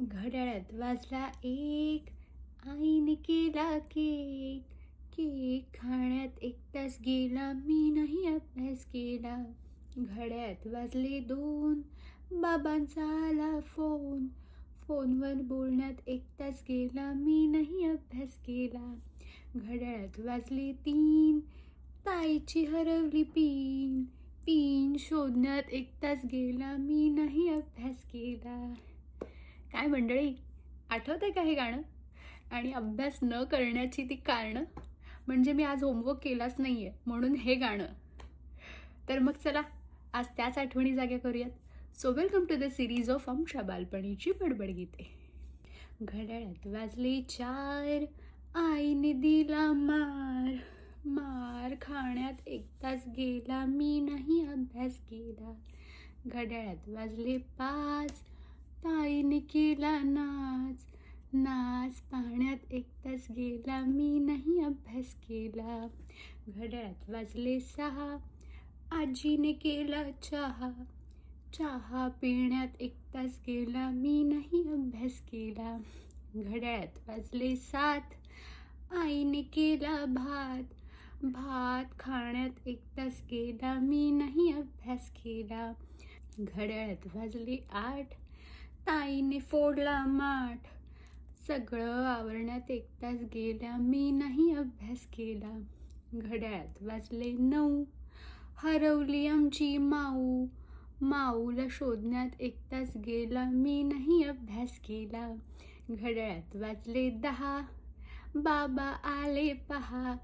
घड्याळात वाजला एक, आईने केला केक. केक खाण्यात 1 तास गेला, मी नाही अभ्यास केला. घड्याळात वाजले 2, बाबांचा आला फोन. फोनवर बोलण्यात 1 तास गेला, मी नाही अभ्यास केला. घड्याळात वाजले 3, ताईची हरवली पिन. पिन शोधण्यात 1 तास गेला, मी नाही अभ्यास केला. काय मंडळी, आठवतंय का हे गाणं? आणि अभ्यास न करण्याची ती कारणं? म्हणजे मी आज होमवर्क केलाच नाहीये म्हणून हे गाणं. तर मग चला आज त्याच आठवणी जाग्या करूयात. So welcome to the series of आमच्या बालपणीची बडबड गीते. घड्याळात वाजले 4, आईने दिला मार. मार खाण्यात 1 तास गेला, मी नाही अभ्यास केला. घड्याळात वाजले 5, ताईने केला नाच. नाच पाहण्यात 1 तास गेला, मी नाही अभ्यास केला. घड्याळात वाजले 6, आजीने केला चहा. चहा पिण्यात 1 तास गेला, मी नाही अभ्यास केला. घड्याळात वाजले 7, आईने केला भात. भात खाण्यात 1 तास गेला, मी नाही अभ्यास केला. घड्याळात वाजले 8, ताईने फोडला माठ. सगळं आवरण्यात 1 तास गेला, मी नाही अभ्यास केला. घड्याळात वाजले 9, हरवली आमची माऊ. माऊला शोधण्यात 1 तास गेला, मी नाही अभ्यास केला. घड्याळात वाजले 10, बाबा आले पहा.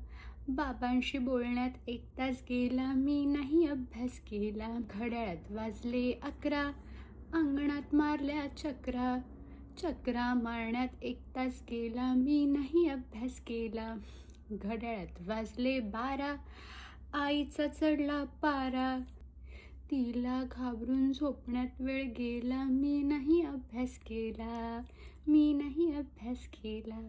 बाबांशी बोलण्यात 1 तास गेला, मी नाही अभ्यास केला. घड्याळात वाजले 11, अंगणात मारल्या चक्रा. चक्रा मारण्यात 1 तास गेला, मी नाही अभ्यास केला. घड्याळात वाजले 12, आईचा चढला पारा. तिला घाबरून झोपण्यात वेळ गेला, मी नाही अभ्यास केला. मी नाही अभ्यास केला.